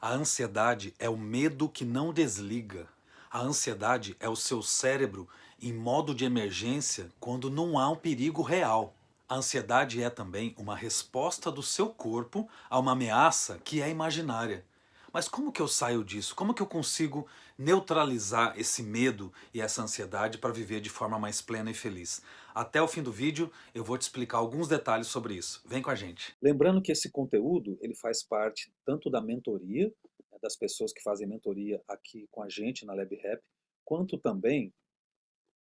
A ansiedade é o medo que não desliga. A ansiedade é o seu cérebro em modo de emergência quando não há um perigo real. A ansiedade é também uma resposta do seu corpo a uma ameaça que é imaginária. Mas como que eu saio disso? Como que eu consigo neutralizar esse medo e essa ansiedade para viver de forma mais plena e feliz? Até o fim do vídeo eu vou te explicar alguns detalhes sobre isso. Vem com a gente. Lembrando que esse conteúdo ele faz parte tanto da mentoria, né, das pessoas que fazem mentoria aqui com a gente na LabRap, quanto também,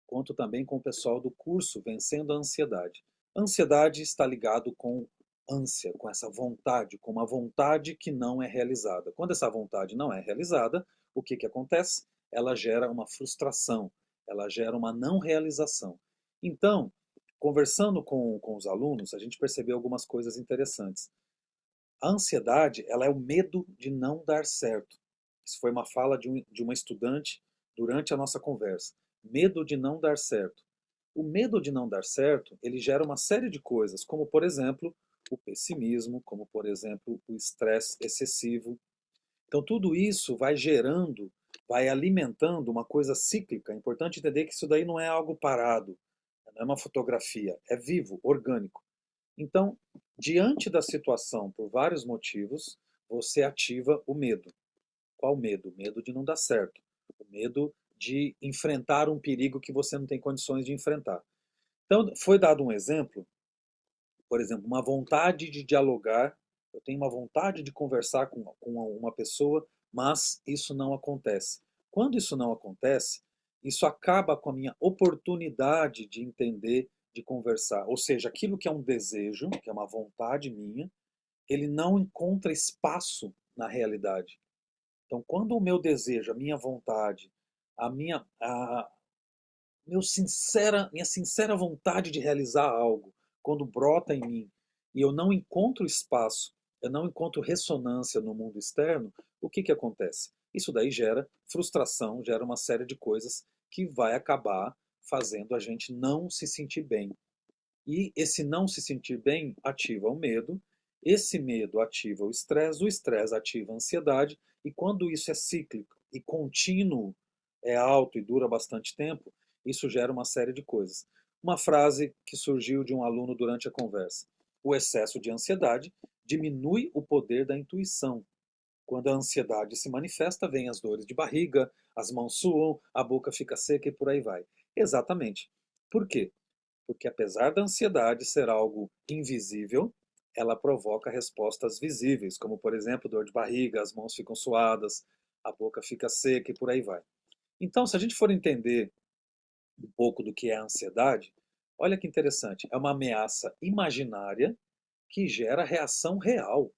quanto também com o pessoal do curso Vencendo a Ansiedade. A ansiedade está ligado com ânsia, com essa vontade, com uma vontade que não é realizada. Quando essa vontade não é realizada, o que acontece? Ela gera uma frustração, ela gera uma não realização. Então, conversando com os alunos, a gente percebeu algumas coisas interessantes. A ansiedade, ela é o medo de não dar certo. Isso foi uma fala de uma estudante durante a nossa conversa. Medo de não dar certo. O medo de não dar certo, ele gera uma série de coisas, como por exemplo, o pessimismo, como por exemplo, o estresse excessivo. Então tudo isso vai gerando, vai alimentando uma coisa cíclica. É importante entender que isso daí não é algo parado, não é uma fotografia, é vivo, orgânico. Então, diante da situação, por vários motivos, você ativa o medo. Qual medo? O medo de não dar certo. O medo de enfrentar um perigo que você não tem condições de enfrentar. Então, foi dado um exemplo, por exemplo, uma vontade de dialogar. Eu tenho uma vontade de conversar com uma pessoa, mas isso não acontece. Quando isso não acontece, isso acaba com a minha oportunidade de entender, de conversar. Ou seja, aquilo que é um desejo, que é uma vontade minha, ele não encontra espaço na realidade. Então, quando o meu desejo, a minha vontade, a minha, a, minha sincera vontade de realizar algo, quando brota em mim e eu não encontro espaço, eu não encontro ressonância no mundo externo, o que acontece? Isso daí gera frustração, gera uma série de coisas que vai acabar fazendo a gente não se sentir bem. E esse não se sentir bem ativa o medo, esse medo ativa o estresse ativa a ansiedade, e quando isso é cíclico e contínuo, é alto e dura bastante tempo, isso gera uma série de coisas. Uma frase que surgiu de um aluno durante a conversa: o excesso de ansiedade diminui o poder da intuição. Quando a ansiedade se manifesta, vêm as dores de barriga, as mãos suam, a boca fica seca e por aí vai. Exatamente. Por quê? Porque apesar da ansiedade ser algo invisível, ela provoca respostas visíveis, como por exemplo dor de barriga, as mãos ficam suadas, a boca fica seca e por aí vai. Então, se a gente for entender um pouco do que é a ansiedade, olha que interessante, é uma ameaça imaginária que gera reação real.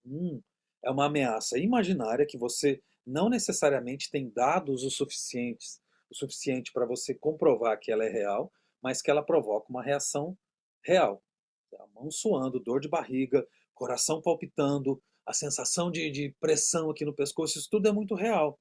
Hum, é uma ameaça imaginária que você não necessariamente tem dados o suficiente para você comprovar que ela é real, mas que ela provoca uma reação real. A mão suando, dor de barriga, coração palpitando, a sensação de pressão aqui no pescoço, isso tudo é muito real.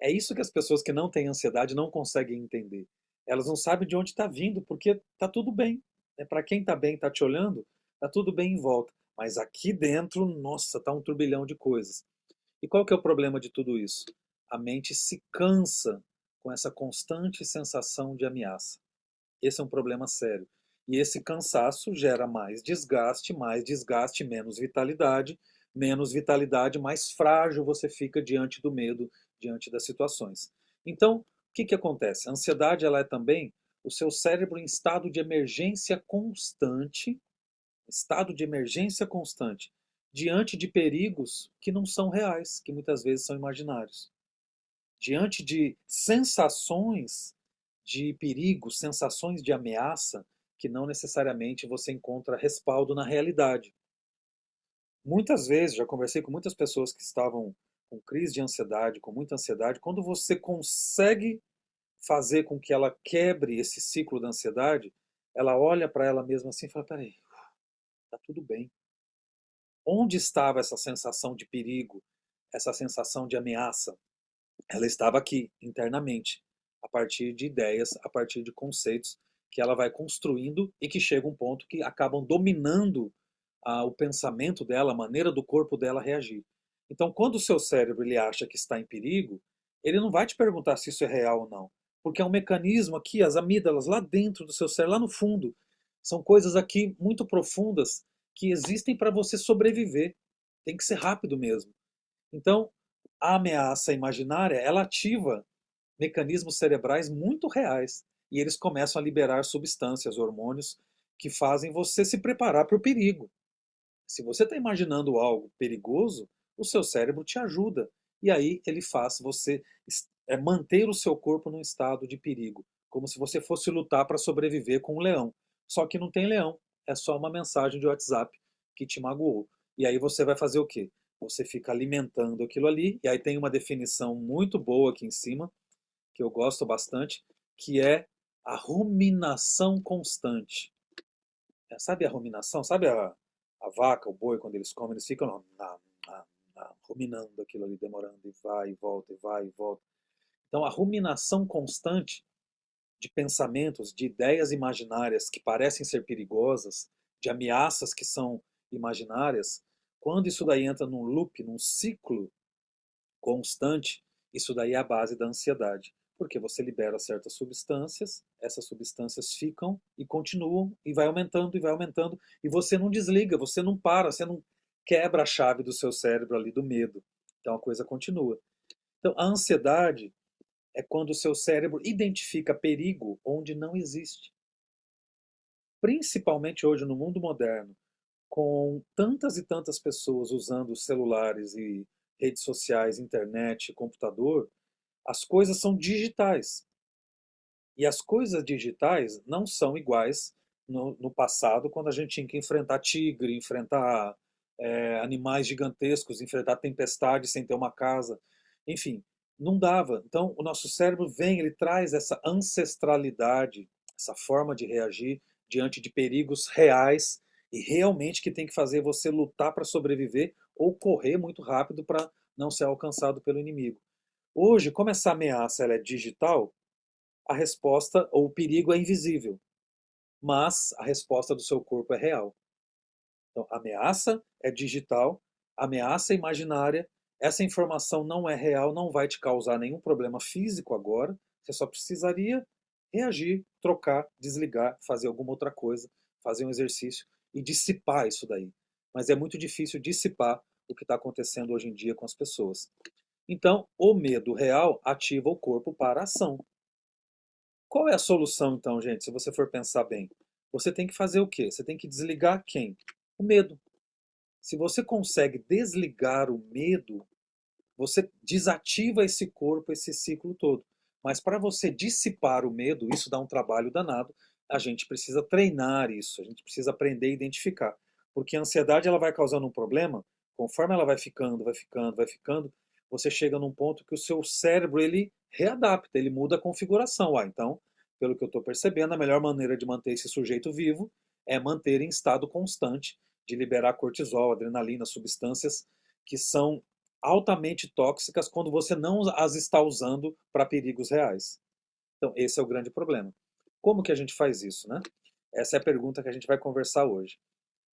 É isso que as pessoas que não têm ansiedade não conseguem entender. Elas não sabem de onde está vindo, porque está tudo bem. É para quem está bem, está te olhando, está tudo bem em volta. Mas aqui dentro, nossa, está um turbilhão de coisas. E qual que é o problema de tudo isso? A mente se cansa com essa constante sensação de ameaça. Esse é um problema sério. E esse cansaço gera mais desgaste, menos vitalidade, mais frágil você fica diante do medo, diante das situações. Então, o que acontece? A ansiedade ela é também o seu cérebro em estado de emergência constante, diante de perigos que não são reais, que muitas vezes são imaginários. Diante de sensações de perigo, sensações de ameaça, que não necessariamente você encontra respaldo na realidade. Muitas vezes, já conversei com muitas pessoas que estavam com crise de ansiedade, com muita ansiedade, quando você consegue fazer com que ela quebre esse ciclo da ansiedade, ela olha para ela mesma assim e fala: peraí, tá tudo bem. Onde estava essa sensação de perigo, essa sensação de ameaça? Ela estava aqui, internamente, a partir de ideias, a partir de conceitos que ela vai construindo e que chega um ponto que acabam dominando o pensamento dela, a maneira do corpo dela reagir. Então, quando o seu cérebro ele acha que está em perigo, ele não vai te perguntar se isso é real ou não, porque é um mecanismo aqui, as amígdalas lá dentro do seu cérebro, lá no fundo, são coisas aqui muito profundas que existem para você sobreviver. Tem que ser rápido mesmo. Então, a ameaça imaginária, ela ativa mecanismos cerebrais muito reais e eles começam a liberar substâncias, hormônios que fazem você se preparar para o perigo. Se você está imaginando algo perigoso, o seu cérebro te ajuda. E aí ele faz você manter o seu corpo num estado de perigo, como se você fosse lutar para sobreviver com um leão. Só que não tem leão, é só uma mensagem de WhatsApp que te magoou. E aí você vai fazer o quê? Você fica alimentando aquilo ali, e aí tem uma definição muito boa aqui em cima, que eu gosto bastante, que é a ruminação constante. Sabe a ruminação? Sabe a vaca, o boi, quando eles comem, eles ficam ruminando aquilo ali, demorando, e vai e volta, e vai e volta. Então, a ruminação constante de pensamentos, de ideias imaginárias que parecem ser perigosas, de ameaças que são imaginárias, quando isso daí entra num loop, num ciclo constante, isso daí é a base da ansiedade. Porque você libera certas substâncias, essas substâncias ficam e continuam, e vai aumentando, e você não desliga, você não para, você não quebra a chave do seu cérebro ali do medo. Então a coisa continua. Então a ansiedade é quando o seu cérebro identifica perigo onde não existe. Principalmente hoje no mundo moderno, com tantas e tantas pessoas usando celulares e redes sociais, internet, computador, as coisas são digitais. E as coisas digitais não são iguais no passado, quando a gente tinha que enfrentar tigre, enfrentar animais gigantescos, enfrentar tempestade sem ter uma casa. Enfim, não dava. Então, o nosso cérebro vem, ele traz essa ancestralidade, essa forma de reagir diante de perigos reais e realmente que tem que fazer você lutar para sobreviver ou correr muito rápido para não ser alcançado pelo inimigo. Hoje, como essa ameaça ela é digital, a resposta ou o perigo é invisível, mas a resposta do seu corpo é real. Então, a ameaça é digital, a ameaça é imaginária, essa informação não é real, não vai te causar nenhum problema físico agora, você só precisaria reagir, trocar, desligar, fazer alguma outra coisa, fazer um exercício e dissipar isso daí. Mas é muito difícil dissipar o que está acontecendo hoje em dia com as pessoas. Então, o medo real ativa o corpo para a ação. Qual é a solução, então, gente, se você for pensar bem? Você tem que fazer o quê? Você tem que desligar quem? O medo. Se você consegue desligar o medo, você desativa esse corpo, esse ciclo todo. Mas para você dissipar o medo, isso dá um trabalho danado. A gente precisa treinar isso, a gente precisa aprender a identificar. Porque a ansiedade ela vai causando um problema, conforme ela vai ficando, vai ficando, vai ficando, você chega num ponto que o seu cérebro ele readapta, ele muda a configuração. Então, pelo que eu estou percebendo, a melhor maneira de manter esse sujeito vivo é manter em estado constante de liberar cortisol, adrenalina, substâncias que são altamente tóxicas quando você não as está usando para perigos reais. Então, esse é o grande problema. Como que a gente faz isso, né? Essa é a pergunta que a gente vai conversar hoje.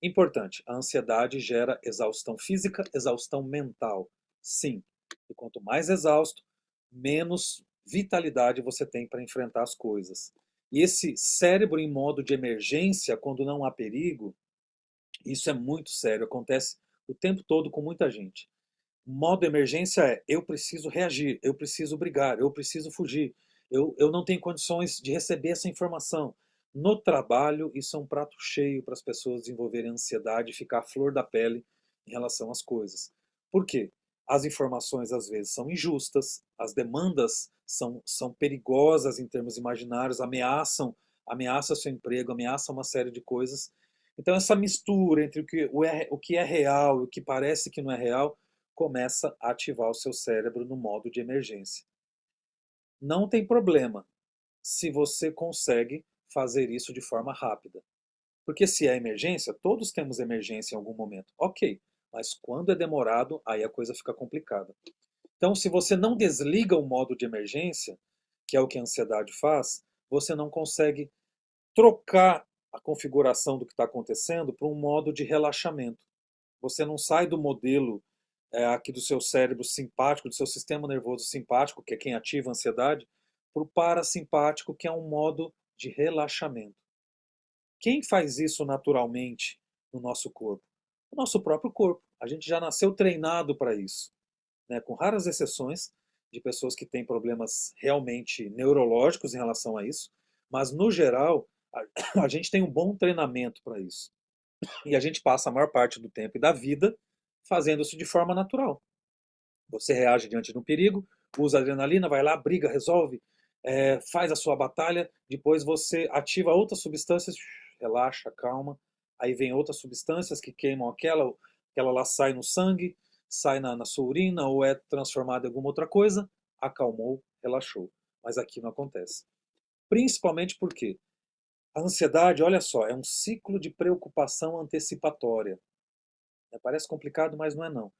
Importante, a ansiedade gera exaustão física, exaustão mental. Sim. E quanto mais exausto, menos vitalidade você tem para enfrentar as coisas. E esse cérebro em modo de emergência, quando não há perigo, isso é muito sério, acontece o tempo todo com muita gente. Modo emergência é eu preciso reagir, eu preciso brigar, eu preciso fugir, eu não tenho condições de receber essa informação. No trabalho, isso é um prato cheio para as pessoas desenvolverem ansiedade e ficar à flor da pele em relação às coisas. Por quê? As informações às vezes são injustas, as demandas são perigosas em termos imaginários, ameaçam seu emprego, ameaçam uma série de coisas. Então essa mistura entre o que é real e o que parece que não é real começa a ativar o seu cérebro no modo de emergência. Não tem problema se você consegue fazer isso de forma rápida. Porque se é emergência, todos temos emergência em algum momento. Ok, mas quando é demorado, aí a coisa fica complicada. Então, se você não desliga o modo de emergência, que é o que a ansiedade faz, você não consegue trocar a configuração do que está acontecendo para um modo de relaxamento. Você não sai do modelo aqui do seu cérebro simpático, do seu sistema nervoso simpático, que é quem ativa a ansiedade, para o parasimpático, que é um modo de relaxamento. Quem faz isso naturalmente no nosso corpo? O nosso próprio corpo. A gente já nasceu treinado para isso, né? Com raras exceções de pessoas que têm problemas realmente neurológicos em relação a isso, mas no geral a gente tem um bom treinamento para isso. E a gente passa a maior parte do tempo e da vida fazendo isso de forma natural. Você reage diante de um perigo, usa adrenalina, vai lá, briga, resolve, faz a sua batalha, depois você ativa outras substâncias, relaxa, calma, aí vem outras substâncias que queimam aquela lá sai no sangue, sai na sua urina ou é transformada em alguma outra coisa, acalmou, relaxou. Mas aqui não acontece. Principalmente porque a ansiedade, olha só, é um ciclo de preocupação antecipatória. Parece complicado, mas não é não.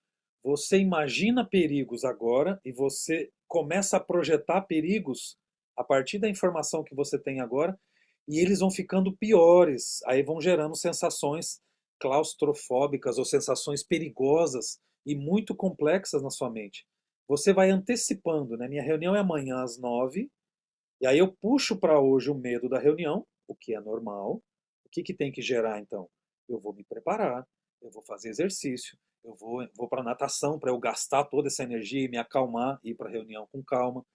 Você imagina perigos agora e você começa a projetar perigos a partir da informação que você tem agora e eles vão ficando piores. Aí vão gerando sensações claustrofóbicas ou sensações perigosas e muito complexas na sua mente. Você vai antecipando, né? Minha reunião é amanhã às 9 e aí eu puxo para hoje o medo da reunião, o que é normal. O que tem que gerar então? Eu vou me preparar, eu vou fazer exercício, eu vou para natação para eu gastar toda essa energia e me acalmar e ir para a reunião com calma.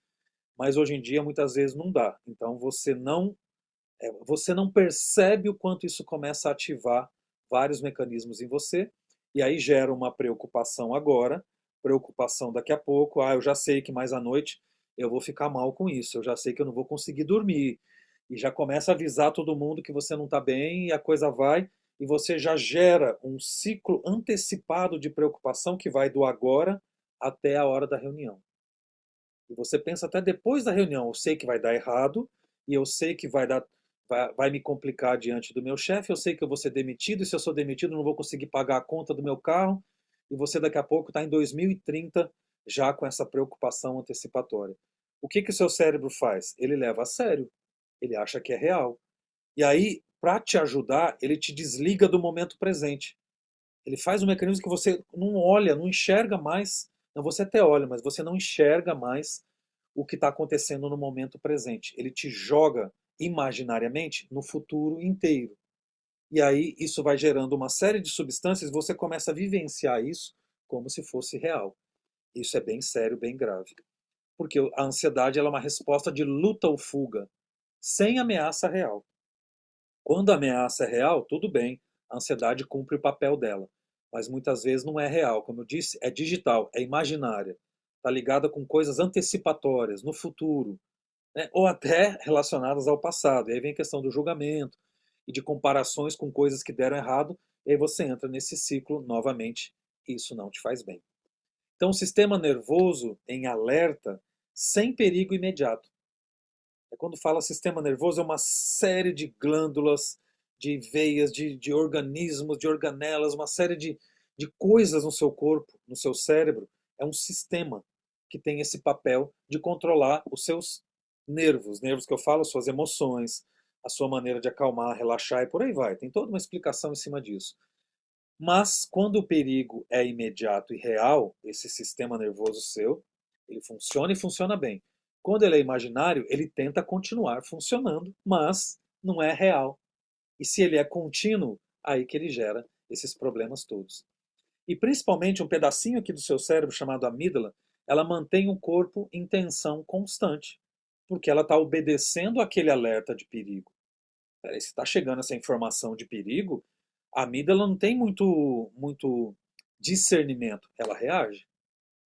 Mas hoje em dia muitas vezes não dá. Então você não percebe o quanto isso começa a ativar vários mecanismos em você e aí gera uma preocupação agora, preocupação daqui a pouco. Ah, eu já sei que mais à noite eu vou ficar mal com isso, eu já sei que eu não vou conseguir dormir. E já começa a avisar todo mundo que você não está bem e a coisa vai, e você já gera um ciclo antecipado de preocupação que vai do agora até a hora da reunião. E você pensa até depois da reunião, eu sei que vai dar errado, e eu sei que vai me complicar diante do meu chefe, eu sei que eu vou ser demitido, e se eu sou demitido, eu não vou conseguir pagar a conta do meu carro, e você daqui a pouco está em 2030 já com essa preocupação antecipatória. O que o seu cérebro faz? Ele leva a sério, ele acha que é real. E aí, para te ajudar, ele te desliga do momento presente. Ele faz um mecanismo que você não olha, não enxerga mais. Não, você até olha, mas você não enxerga mais o que está acontecendo no momento presente. Ele te joga imaginariamente no futuro inteiro. E aí isso vai gerando uma série de substâncias e você começa a vivenciar isso como se fosse real. Isso é bem sério, bem grave. Porque a ansiedade ela é uma resposta de luta ou fuga, sem ameaça real. Quando a ameaça é real, tudo bem, a ansiedade cumpre o papel dela. Mas muitas vezes não é real, como eu disse, é digital, é imaginária. Está ligada com coisas antecipatórias, no futuro, né? Ou até relacionadas ao passado. E aí vem a questão do julgamento e de comparações com coisas que deram errado, e aí você entra nesse ciclo novamente, e isso não te faz bem. Então, o sistema nervoso em alerta, sem perigo imediato. Quando fala sistema nervoso, é uma série de glândulas, de veias, de organismos, de organelas, uma série de coisas no seu corpo, no seu cérebro. É um sistema que tem esse papel de controlar os seus nervos. Nervos que eu falo, suas emoções, a sua maneira de acalmar, relaxar e por aí vai. Tem toda uma explicação em cima disso. Mas quando o perigo é imediato e real, esse sistema nervoso seu, ele funciona e funciona bem. Quando ele é imaginário, ele tenta continuar funcionando, mas não é real. E se ele é contínuo, aí que ele gera esses problemas todos. E principalmente um pedacinho aqui do seu cérebro chamado amígdala, ela mantém o corpo em tensão constante, porque ela está obedecendo aquele alerta de perigo. Peraí, se está chegando essa informação de perigo, a amígdala não tem muito discernimento, ela reage.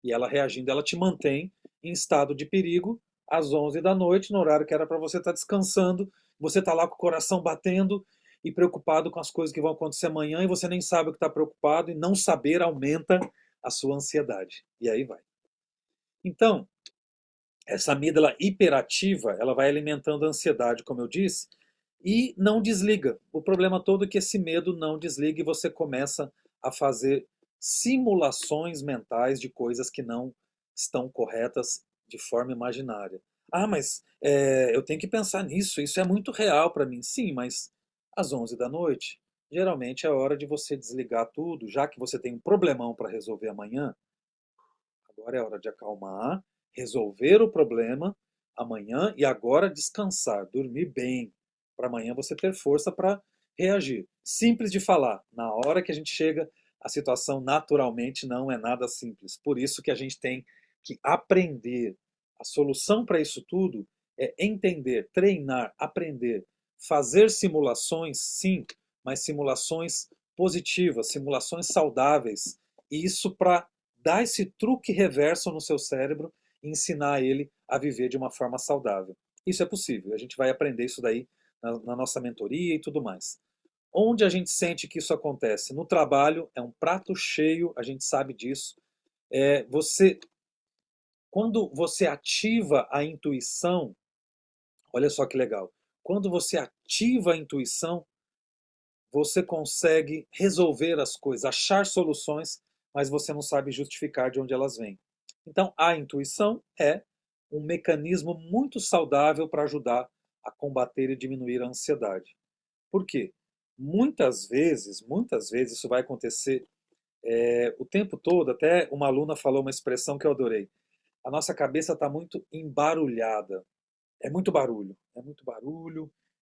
E ela reagindo, ela te mantém em estado de perigo às 11 da noite, no horário que era para você estar descansando. Você está lá com o coração batendo e preocupado com as coisas que vão acontecer amanhã e você nem sabe o que está preocupado e não saber aumenta a sua ansiedade. E aí vai. Então, essa amígdala hiperativa, ela vai alimentando a ansiedade, como eu disse, e não desliga. O problema todo é que esse medo não desliga e você começa a fazer simulações mentais de coisas que não estão corretas de forma imaginária. Ah, mas eu tenho que pensar nisso, isso é muito real para mim. Sim, mas às 11 da noite, geralmente é hora de você desligar tudo, já que você tem um problemão para resolver amanhã, Agora é hora de acalmar, resolver o problema amanhã e agora descansar, dormir bem, para amanhã você ter força para reagir. Simples de falar, na hora que a gente chega, a situação naturalmente não é nada simples. Por isso que a gente tem que aprender. A solução para isso tudo é entender, treinar, aprender, fazer simulações, sim, mas simulações positivas, simulações saudáveis. E isso para dar esse truque reverso no seu cérebro e ensinar ele a viver de uma forma saudável. Isso é possível, a gente vai aprender isso daí na nossa mentoria e tudo mais. Onde a gente sente que isso acontece? No trabalho, é um prato cheio, a gente sabe disso. Quando você ativa a intuição, olha só que legal. Quando você ativa a intuição, você consegue resolver as coisas, achar soluções, mas você não sabe justificar de onde elas vêm. Então, a intuição é um mecanismo muito saudável para ajudar a combater e diminuir a ansiedade. Por quê? Muitas vezes isso vai acontecer o tempo todo. Até uma aluna falou uma expressão que eu adorei. A nossa cabeça está muito embarulhada. É muito barulho,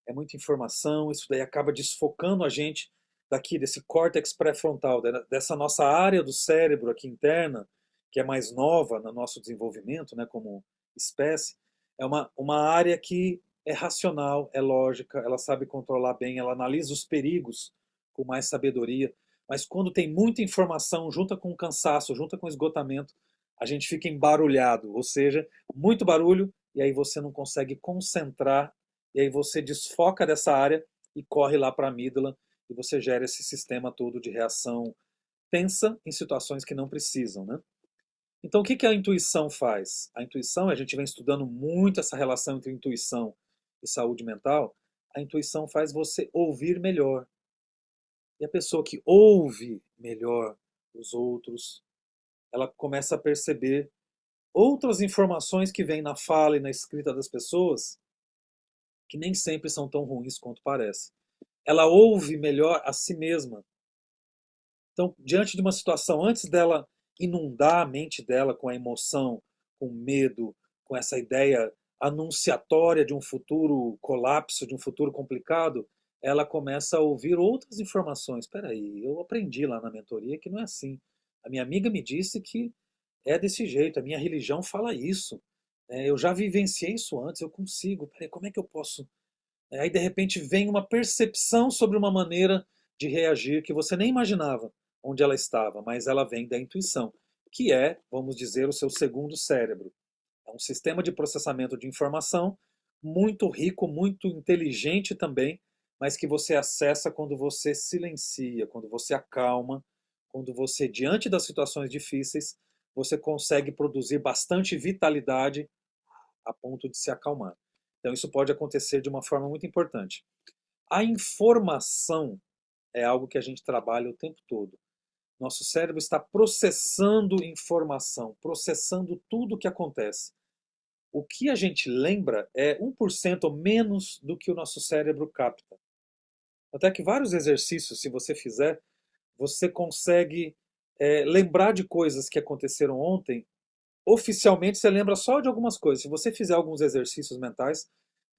é muita informação, isso daí acaba desfocando a gente daqui, desse córtex pré-frontal, dessa nossa área do cérebro aqui interna, que é mais nova no nosso desenvolvimento, né, como espécie, é uma área que é racional, é lógica, ela sabe controlar bem, ela analisa os perigos com mais sabedoria, mas quando tem muita informação, junta com o cansaço, junta com o esgotamento, a gente fica embarulhado, ou seja, muito barulho, e aí você não consegue concentrar, e aí você desfoca dessa área e corre lá para a amígdala, e você gera esse sistema todo de reação tensa em situações que não precisam, né? Então, o que que a intuição faz? A intuição, a gente vem estudando muito essa relação entre intuição e saúde mental. A intuição faz você ouvir melhor. E a pessoa que ouve melhor os outros, ela começa a perceber outras informações que vêm na fala e na escrita das pessoas que nem sempre são tão ruins quanto parece. Ela ouve melhor a si mesma. Então, diante de uma situação, antes dela inundar a mente dela com a emoção, com o medo, com essa ideia anunciatória de um futuro colapso, de um futuro complicado, ela começa a ouvir outras informações. Espera aí, eu aprendi lá na mentoria que não é assim. A minha amiga me disse que é desse jeito, a minha religião fala isso. Eu já vivenciei isso antes, eu consigo. Peraí, como é que eu posso? Aí de repente vem uma percepção sobre uma maneira de reagir que você nem imaginava onde ela estava, mas ela vem da intuição, que é, vamos dizer, o seu segundo cérebro. É um sistema de processamento de informação muito rico, muito inteligente também, mas que você acessa quando você silencia, quando você acalma, quando você, diante das situações difíceis, você consegue produzir bastante vitalidade a ponto de se acalmar. Então, isso pode acontecer de uma forma muito importante. A informação é algo que a gente trabalha o tempo todo. Nosso cérebro está processando informação, processando tudo o que acontece. O que a gente lembra é 1% ou menos do que o nosso cérebro capta. Até que vários exercícios, se você fizer, você consegue lembrar de coisas que aconteceram ontem. Oficialmente você lembra só de algumas coisas. Se você fizer alguns exercícios mentais,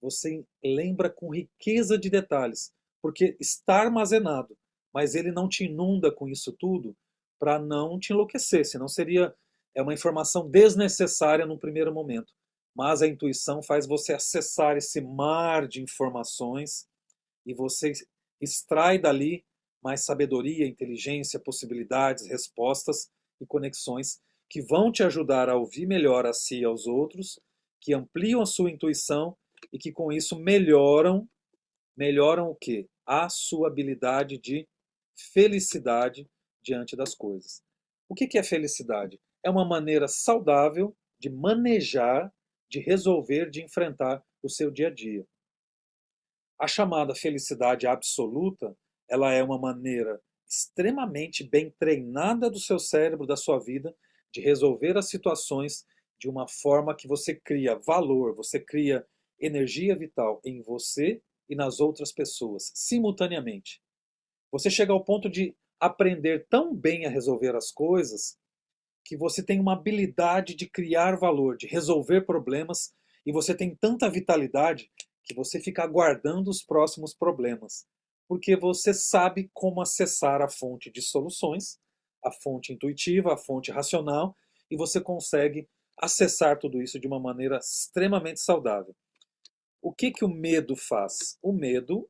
você lembra com riqueza de detalhes, porque está armazenado, mas ele não te inunda com isso tudo para não te enlouquecer, senão seria uma informação desnecessária no primeiro momento. Mas a intuição faz você acessar esse mar de informações e você extrai dali mais sabedoria, inteligência, possibilidades, respostas e conexões que vão te ajudar a ouvir melhor a si e aos outros, que ampliam a sua intuição e que com isso melhoram o quê? A sua habilidade de felicidade diante das coisas. O que é felicidade? É uma maneira saudável de manejar, de resolver, de enfrentar o seu dia a dia. A chamada felicidade absoluta, ela é uma maneira extremamente bem treinada do seu cérebro, da sua vida, de resolver as situações de uma forma que você cria valor, você cria energia vital em você e nas outras pessoas, simultaneamente. Você chega ao ponto de aprender tão bem a resolver as coisas que você tem uma habilidade de criar valor, de resolver problemas, e você tem tanta vitalidade que você fica aguardando os próximos problemas, porque você sabe como acessar a fonte de soluções, a fonte intuitiva, a fonte racional, e você consegue acessar tudo isso de uma maneira extremamente saudável. O que que o medo faz? O medo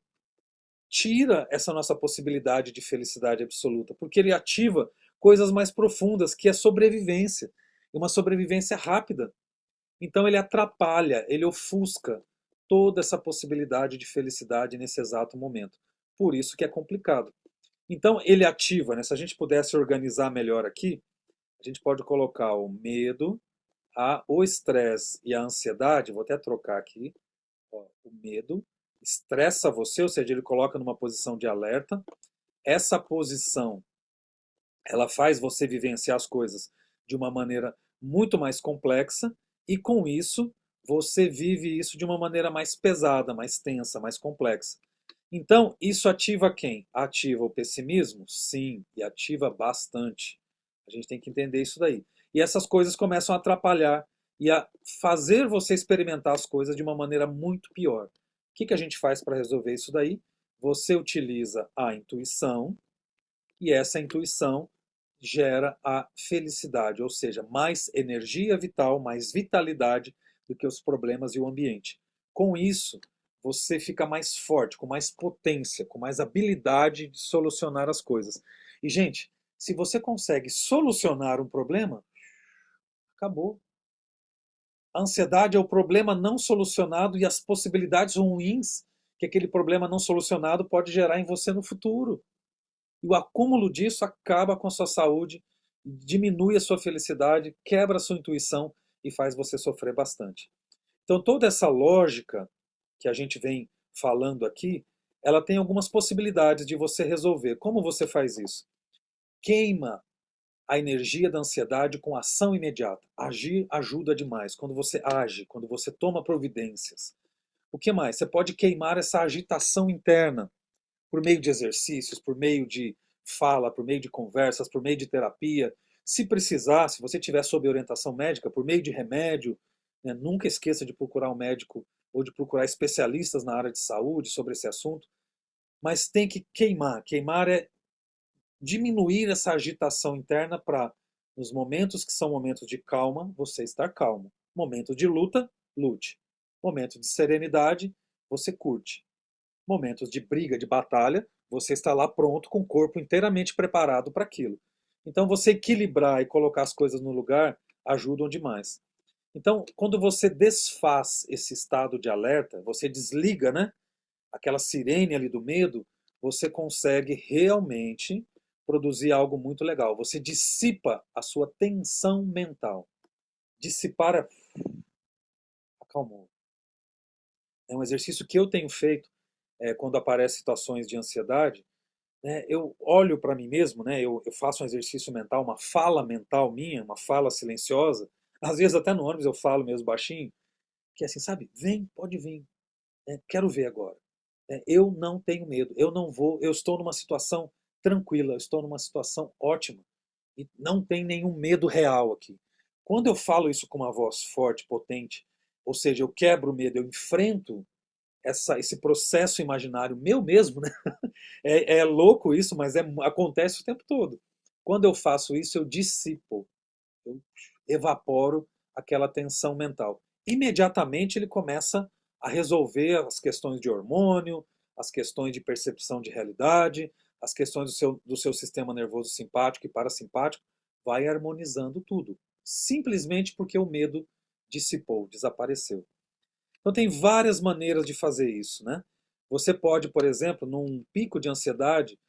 tira essa nossa possibilidade de felicidade absoluta, porque ele ativa coisas mais profundas, que é sobrevivência, e uma sobrevivência rápida. Então ele atrapalha, ele ofusca toda essa possibilidade de felicidade nesse exato momento. Por isso que é complicado. Então ele ativa, né? Se a gente pudesse organizar melhor aqui, a gente pode colocar o medo, o estresse e a ansiedade, vou até trocar aqui, ó, o medo estressa você, ou seja, ele coloca numa posição de alerta. Essa posição, ela faz você vivenciar as coisas de uma maneira muito mais complexa e com isso você vive isso de uma maneira mais pesada, mais tensa, mais complexa. Então, isso ativa quem? Ativa o pessimismo? Sim, e ativa bastante. A gente tem que entender isso daí. E essas coisas começam a atrapalhar e a fazer você experimentar as coisas de uma maneira muito pior. O que que a gente faz para resolver isso daí? Você utiliza a intuição e essa intuição gera a felicidade, ou seja, mais energia vital, mais vitalidade do que os problemas e o ambiente. Com isso, você fica mais forte, com mais potência, com mais habilidade de solucionar as coisas. E, gente, se você consegue solucionar um problema, acabou. A ansiedade é o problema não solucionado e as possibilidades ruins que aquele problema não solucionado pode gerar em você no futuro. E o acúmulo disso acaba com a sua saúde, diminui a sua felicidade, quebra a sua intuição e faz você sofrer bastante. Então, toda essa lógica que a gente vem falando aqui, ela tem algumas possibilidades de você resolver. Como você faz isso? Queima a energia da ansiedade com ação imediata. Agir ajuda demais. Quando você age, quando você toma providências. O que mais? Você pode queimar essa agitação interna por meio de exercícios, por meio de fala, por meio de conversas, por meio de terapia. Se precisar, se você tiver sob orientação médica, por meio de remédio, né, nunca esqueça de procurar um médico ou de procurar especialistas na área de saúde sobre esse assunto. Mas tem que queimar. Queimar é diminuir essa agitação interna para, nos momentos que são momentos de calma, você estar calmo. Momento de luta, lute. Momento de serenidade, você curte. Momentos de briga, de batalha, você está lá pronto, com o corpo inteiramente preparado para aquilo. Então, você equilibrar e colocar as coisas no lugar ajudam demais. Então, quando você desfaz esse estado de alerta, você desliga, né, aquela sirene ali do medo, você consegue realmente produzir algo muito legal. Você dissipa a sua tensão mental. Dissipar acalmou. É um exercício que eu tenho feito quando aparecem situações de ansiedade. Né, eu olho para mim mesmo, né, eu faço um exercício mental, uma fala mental minha, uma fala silenciosa. Às vezes até no ônibus eu falo mesmo baixinho, que é assim, sabe? Vem, pode vir. Quero ver agora. Eu não tenho medo, eu não vou, eu estou numa situação tranquila, eu estou numa situação ótima e não tem nenhum medo real aqui. Quando eu falo isso com uma voz forte, potente, ou seja, eu quebro o medo, eu enfrento esse processo imaginário meu mesmo, né? É louco isso, mas acontece o tempo todo. Quando eu faço isso, eu dissipo, eu evaporo aquela tensão mental. Imediatamente ele começa a resolver as questões de hormônio, as questões de percepção de realidade, as questões do seu sistema nervoso simpático e parasimpático, vai harmonizando tudo. Simplesmente porque o medo dissipou, desapareceu. Então tem várias maneiras de fazer isso, né? Você pode, por exemplo, num pico de ansiedade,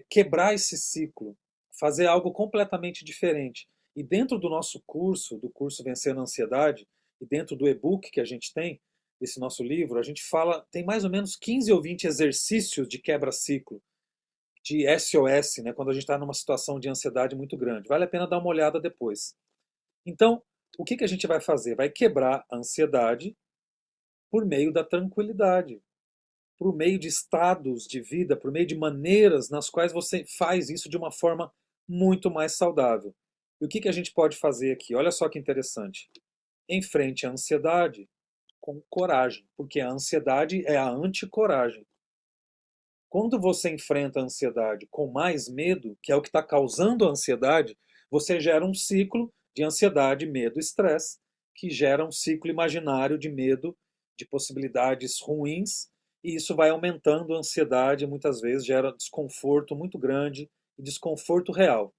quebrar esse ciclo, fazer algo completamente diferente. E dentro do nosso curso, do curso Vencendo a Ansiedade, e dentro do e-book que a gente tem, desse nosso livro, a gente fala, tem mais ou menos 15 ou 20 exercícios de quebra-ciclo, de SOS, né, quando a gente está numa situação de ansiedade muito grande. Vale a pena dar uma olhada depois. Então, o que a gente vai fazer? Vai quebrar a ansiedade por meio da tranquilidade, por meio de estados de vida, por meio de maneiras nas quais você faz isso de uma forma muito mais saudável. E o que a gente pode fazer aqui? Olha só que interessante. Enfrente a ansiedade com coragem, porque a ansiedade é a anticoragem. Quando você enfrenta a ansiedade com mais medo, que é o que está causando a ansiedade, você gera um ciclo de ansiedade, medo, estresse, que gera um ciclo imaginário de medo, de possibilidades ruins, e isso vai aumentando a ansiedade, e muitas vezes gera desconforto muito grande e desconforto real.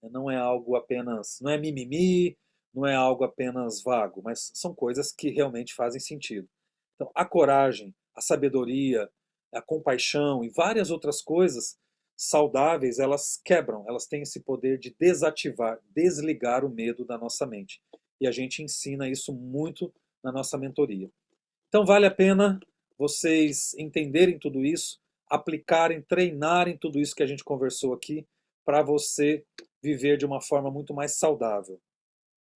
Não é algo apenas, não é mimimi, não é algo apenas vago, mas são coisas que realmente fazem sentido. Então, a coragem, a sabedoria, a compaixão e várias outras coisas saudáveis, elas quebram, elas têm esse poder de desativar, desligar o medo da nossa mente. E a gente ensina isso muito na nossa mentoria. Então, vale a pena vocês entenderem tudo isso, aplicarem, treinarem tudo isso que a gente conversou aqui, para você viver de uma forma muito mais saudável.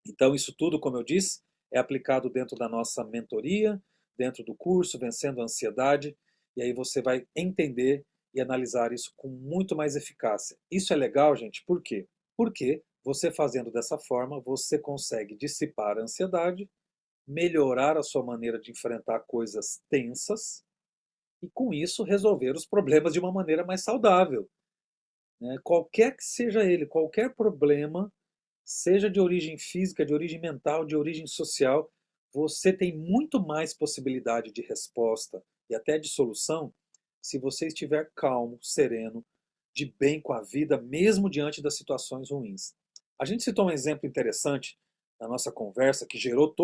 Então, isso tudo, como eu disse, é aplicado dentro da nossa mentoria, dentro do curso Vencendo a Ansiedade, e aí você vai entender e analisar isso com muito mais eficácia. Isso é legal, gente, por quê? Porque você fazendo dessa forma, você consegue dissipar a ansiedade, melhorar a sua maneira de enfrentar coisas tensas e, com isso, resolver os problemas de uma maneira mais saudável. Né? Qualquer que seja ele, qualquer problema, seja de origem física, de origem mental, de origem social, você tem muito mais possibilidade de resposta e até de solução se você estiver calmo, sereno, de bem com a vida, mesmo diante das situações ruins. A gente citou um exemplo interessante na nossa conversa que gerou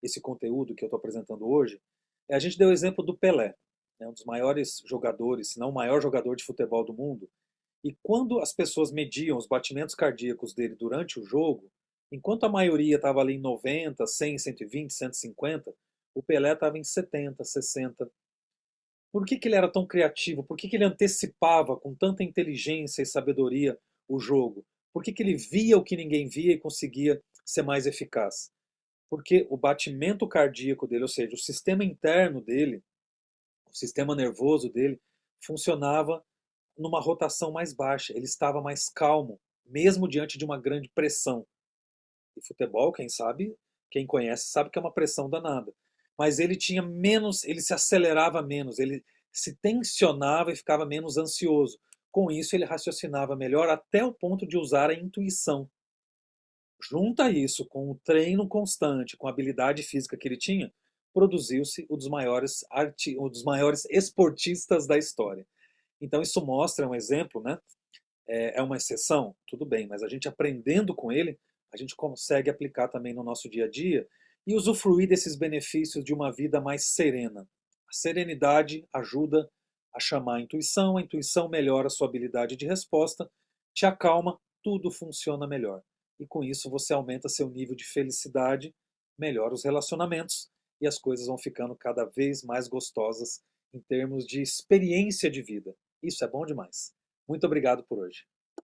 esse conteúdo que eu estou apresentando hoje. A gente deu o exemplo do Pelé, né, um dos maiores jogadores, se não o maior jogador de futebol do mundo. E quando as pessoas mediam os batimentos cardíacos dele durante o jogo, enquanto a maioria estava ali em 90, 100, 120, 150, o Pelé estava em 70, 60. Por que ele era tão criativo? Por que ele antecipava com tanta inteligência e sabedoria o jogo? Por que ele via o que ninguém via e conseguia ser mais eficaz? Porque o batimento cardíaco dele, ou seja, o sistema interno dele, o sistema nervoso dele, funcionava numa rotação mais baixa. Ele estava mais calmo, mesmo diante de uma grande pressão. E futebol, quem sabe, quem conhece, sabe que é uma pressão danada. Mas ele tinha menos, ele se acelerava menos, ele se tensionava e ficava menos ansioso. Com isso, ele raciocinava melhor até o ponto de usar a intuição. Junta isso com o treino constante, com a habilidade física que ele tinha, produziu-se um dos maiores esportistas da história. Então isso mostra um exemplo, né? É uma exceção, tudo bem, mas a gente aprendendo com ele, a gente consegue aplicar também no nosso dia a dia e usufruir desses benefícios de uma vida mais serena. A serenidade ajuda a chamar a intuição melhora a sua habilidade de resposta, te acalma, tudo funciona melhor. E com isso você aumenta seu nível de felicidade, melhora os relacionamentos e as coisas vão ficando cada vez mais gostosas em termos de experiência de vida. Isso é bom demais. Muito obrigado por hoje.